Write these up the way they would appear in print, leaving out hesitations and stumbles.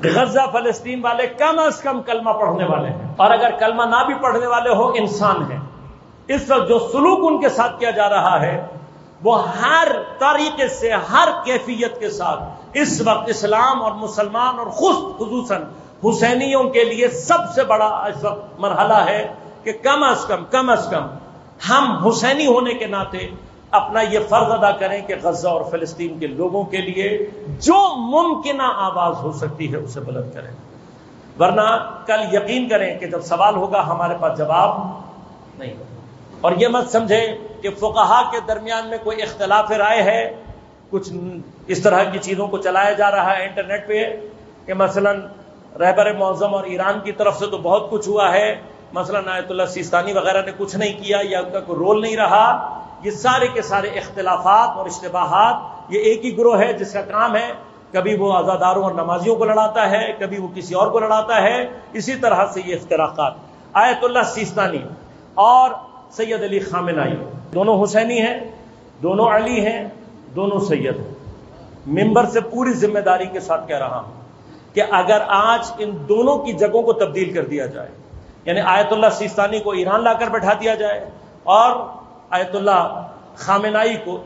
غزہ فلسطین والے کم از کم کلمہ پڑھنے والے ہیں، اور اگر کلمہ نہ بھی پڑھنے والے ہو انسان ہیں۔ اس وقت جو سلوک ان کے ساتھ کیا جا رہا ہے وہ ہر طریقے سے، ہر کیفیت کے ساتھ اس وقت اسلام اور مسلمان اور خصوصاً حسینیوں کے لیے سب سے بڑا اس وقت مرحلہ ہے کہ کم از کم ہم حسینی ہونے کے ناطے اپنا یہ فرض ادا کریں کہ غزہ اور فلسطین کے لوگوں کے لیے جو ممکنہ آواز ہو سکتی ہے اسے بلند کریں، ورنہ کل یقین کریں کہ جب سوال ہوگا ہمارے پاس جواب نہیں ہوگا۔ اور یہ مت سمجھیں کہ فقہا کے درمیان میں کوئی اختلاف رائے ہے، کچھ اس طرح کی چیزوں کو چلایا جا رہا ہے انٹرنیٹ پہ کہ مثلا رہبر معظم اور ایران کی طرف سے تو بہت کچھ ہوا ہے، مثلا آیت اللہ سیستانی وغیرہ نے کچھ نہیں کیا یا ان کا کوئی رول نہیں رہا۔ یہ سارے کے سارے اختلافات اور اشتباہات، یہ ایک ہی گروہ ہے جس کا کام ہے کبھی وہ عزاداروں اور نمازیوں کو لڑاتا ہے، کبھی وہ کسی اور کو لڑاتا ہے۔ اسی طرح سے یہ افتراقات، آیت اللہ سیستانی اور سید علی خامنائی دونوں حسینی ہیں، دونوں علی ہیں، دونوں سید ہیں۔ ممبر سے پوری ذمہ داری کے ساتھ کہہ رہا ہوں کہ اگر آج ان دونوں کی جگہوں کو تبدیل کر دیا جائے، یعنی آیت اللہ سیستانی کو ایران لا کر بٹھا دیا جائے اور آیت اللہ خامنائی کو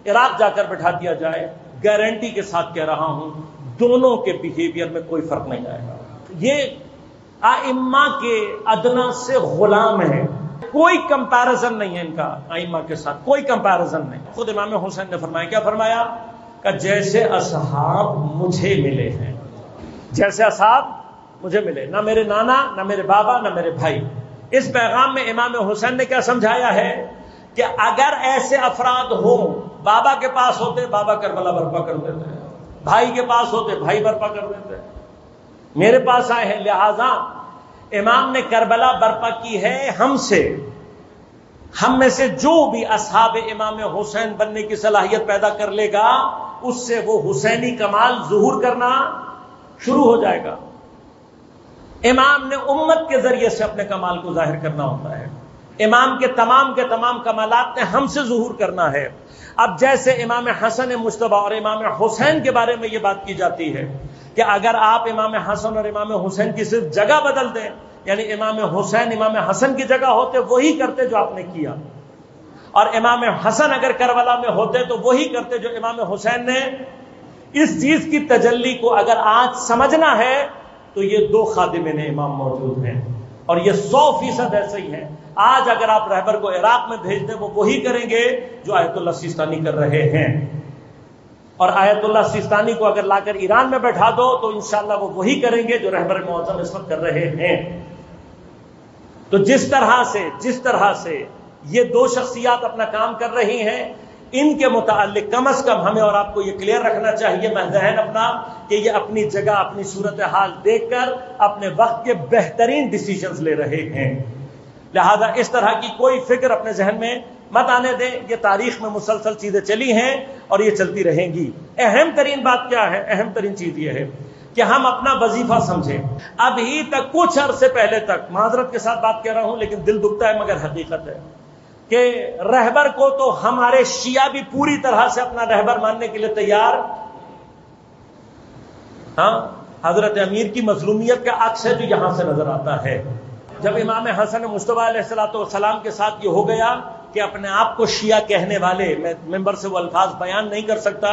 عراق جا کر بٹھا دیا جائے، گارنٹی کے ساتھ کہہ رہا ہوں دونوں کے بیہیویئر میں کوئی فرق نہیں آئے گا۔ یہ ائمہ کے ادنا سے غلام ہیں، کوئی کمپیرزن نہیں ہے ان کا ائمہ کے ساتھ، کوئی کمپیرزن نہیں۔ خود امام حسین نے فرمایا، کیا فرمایا کہ جیسے اصحاب مجھے ملے ہیں، جیسے اصحاب مجھے ملے، نہ میرے نانا، نہ میرے بابا، نہ میرے بھائی۔ اس پیغام میں امام حسین نے کیا سمجھایا ہے کہ اگر ایسے افراد ہوں، بابا کے پاس ہوتے بابا کربلا برپا کر دیتے، بھائی کے پاس ہوتے بھائی برپا کر دیتے، میرے پاس آئے ہیں، لہذا امام نے کربلا برپا کی ہے ہم سے، ہم میں سے جو بھی اصحاب امام حسین بننے کی صلاحیت پیدا کر لے گا اس سے وہ حسینی کمال ظہور کرنا شروع ہو جائے گا۔ امام نے امت کے ذریعے سے اپنے کمال کو ظاہر کرنا ہوتا ہے، امام کے تمام کمالات نے ہم سے ظہور کرنا ہے۔ اب جیسے امام حسن مجتبی اور امام حسین کے بارے میں یہ بات کی جاتی ہے کہ اگر آپ امام حسن اور امام حسین کی صرف جگہ بدل دیں، یعنی امام حسین امام حسن کی جگہ ہوتے وہی کرتے جو آپ نے کیا، اور امام حسن اگر کربلا میں ہوتے تو وہی کرتے جو امام حسین نے۔ اس چیز کی تجلی کو اگر آج سمجھنا ہے تو یہ دو خادمین امام موجود ہیں، اور یہ 100% ایسے ہی ہیں۔ آج اگر آپ رہبر کو عراق میں بھیج دیں وہ وہی کریں گے جو آیت اللہ سیستانی کر رہے ہیں، اور آیت اللہ سیستانی کو اگر لا کر ایران میں بیٹھا دو تو انشاءاللہ وہ وہی کریں گے جو رہبر معظم اس وقت کر رہے ہیں۔ تو جس طرح سے یہ دو شخصیات اپنا کام کر رہی ہیں، ان کے متعلق کم از کم ہمیں اور آپ کو یہ کلیئر رکھنا چاہیے ذہن اپنا کہ یہ اپنی جگہ، اپنی صورتحال دیکھ کر اپنے وقت کے بہترین ڈیسیژنز لے رہے ہیں۔ لہذا اس طرح کی کوئی فکر اپنے ذہن میں مت آنے دیں، یہ تاریخ میں مسلسل چیزیں چلی ہیں اور یہ چلتی رہیں گی۔ اہم ترین بات کیا ہے؟ اہم ترین چیز یہ ہے کہ ہم اپنا وظیفہ سمجھیں۔ ابھی تک کچھ عرصے پہلے تک، معذرت کے ساتھ بات کہہ رہا ہوں لیکن دل دکھتا ہے مگر حقیقت ہے، کہ رہبر کو تو ہمارے شیعہ بھی پوری طرح سے اپنا رہبر ماننے کے لیے تیار، ہاں، حضرت امیر کی مظلومیت کا عکس ہے جو یہاں سے نظر آتا ہے۔ جب امام حسن مجتبی علیہ السلام کے ساتھ یہ ہو گیا کہ اپنے آپ کو شیعہ کہنے والے، میں ممبر سے وہ الفاظ بیان نہیں کر سکتا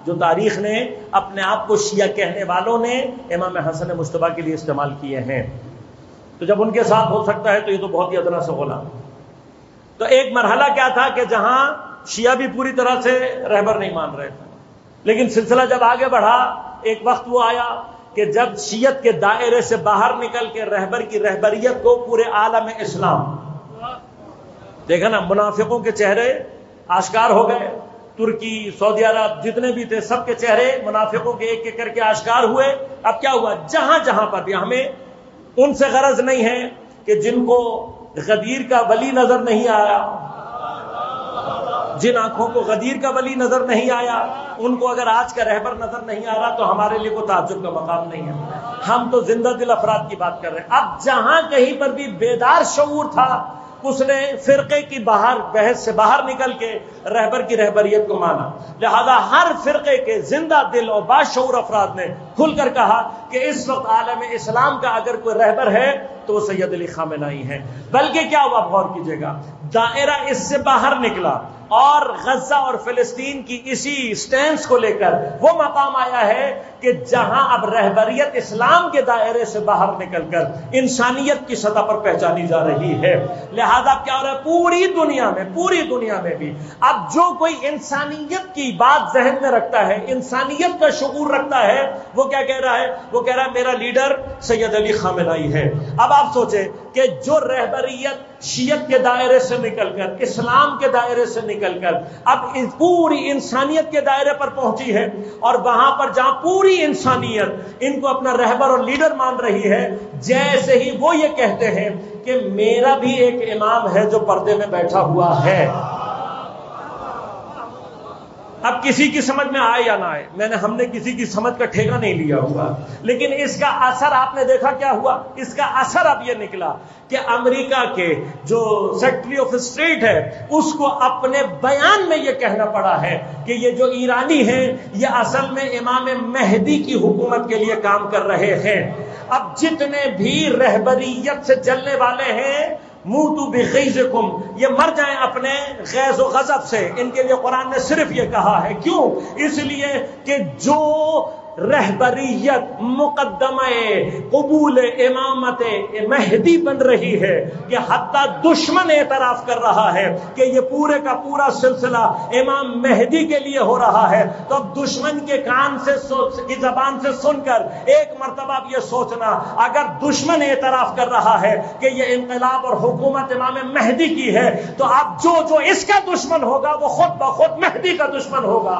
جو تاریخ نے اپنے آپ کو شیعہ کہنے والوں نے امام حسن مجتبی کے لیے استعمال کیے ہیں، تو جب ان کے ساتھ ہو سکتا ہے تو یہ تو بہت ہی ادنا سے غلام۔ تو ایک مرحلہ کیا تھا کہ جہاں شیعہ بھی پوری طرح سے رہبر نہیں مان رہے تھے، لیکن سلسلہ جب آگے بڑھا ایک وقت وہ آیا کہ جب شیعت کے دائرے سے باہر نکل کے رہبر کی رہبریت کو پورے عالم اسلام، دیکھا نا، منافقوں کے چہرے آشکار ہو گئے، ترکی، سعودی عرب جتنے بھی تھے سب کے چہرے منافقوں کے ایک ایک کر کے آشکار ہوئے۔ اب کیا ہوا؟ جہاں پر بھی ہمیں ان سے غرض نہیں ہے کہ جن کو غدیر کا ولی نظر نہیں آیا، جن آنکھوں کو غدیر کا ولی نظر نہیں آیا، ان کو اگر آج کا رہبر نظر نہیں آ رہا تو ہمارے لیے کوئی تعجب کا مقام نہیں ہے۔ ہم تو زندہ دل افراد کی بات کر رہے ہیں۔ اب جہاں کہیں پر بھی بیدار شعور تھا اس نے فرقے کی بحث سے باہر نکل کے رہبر کی رہبریت کو مانا. لہذا ہر فرقے کے زندہ دل اور باشعور افراد نے کھل کر کہا کہ اس وقت عالم اسلام کا اگر کوئی رہبر ہے تو وہ سید علی خامنہئی ہے. بلکہ کیا ہوا، غور کیجئے گا، دائرہ اس سے باہر نکلا اور غزہ اور فلسطین کی اسی سٹینس کو لے کر وہ مقام آیا ہے کہ جہاں اب رہبریت اسلام کے دائرے سے باہر نکل کر انسانیت کی سطح پر پہچانی جا رہی ہے. لہذا کیا ہو رہا ہے، پوری دنیا میں بھی اب جو کوئی انسانیت کی بات ذہن میں رکھتا ہے، انسانیت کا شعور رکھتا ہے، وہ کیا کہہ رہا ہے؟ وہ کہہ رہا ہے میرا لیڈر سید علی خامنہئی ہے. اب آپ سوچیں کہ جو رہبریت شیعت کے دائرے سے نکل کر، اسلام کے دائرے سے نکل کر اب پوری انسانیت کے دائرے پر پہنچی ہے، اور وہاں پر جہاں پوری انسانیت ان کو اپنا رہبر اور لیڈر مان رہی ہے، جیسے ہی وہ یہ کہتے ہیں کہ میرا بھی ایک امام ہے جو پردے میں بیٹھا ہوا ہے. اب کسی کی سمجھ میں آئے یا نہ آئے، ہم نے کسی کی سمجھ کا ٹھیکہ نہیں لیا ہوا، لیکن اس کا اثر آپ نے دیکھا کیا ہوا. اس کا اثر اب یہ نکلا کہ امریکہ کے جو سیکرٹری آف اسٹیٹ ہے اس کو اپنے بیان میں یہ کہنا پڑا ہے کہ یہ جو ایرانی ہیں یہ اصل میں امام مہدی کی حکومت کے لیے کام کر رہے ہیں. اب جتنے بھی رہبریت سے جلنے والے ہیں، موتوا بغیظکم، یہ مر جائیں اپنے غیظ و غضب سے. ان کے لیے قرآن نے صرف یہ کہا ہے. کیوں؟ اس لیے کہ جو رہبریت مقدمہ قبول امامت مہدی بن رہی ہے کہ حتیٰ دشمن اعتراف کر رہا ہے کہ یہ پورے کا پورا سلسلہ امام مہدی کے لیے ہو رہا ہے، تو اب دشمن کے کان سے کی زبان سے سن کر ایک مرتبہ اب یہ سوچنا، اگر دشمن اعتراف کر رہا ہے کہ یہ انقلاب اور حکومت امام مہدی کی ہے، تو اب جو اس کا دشمن ہوگا وہ خود بخود مہدی کا دشمن ہوگا.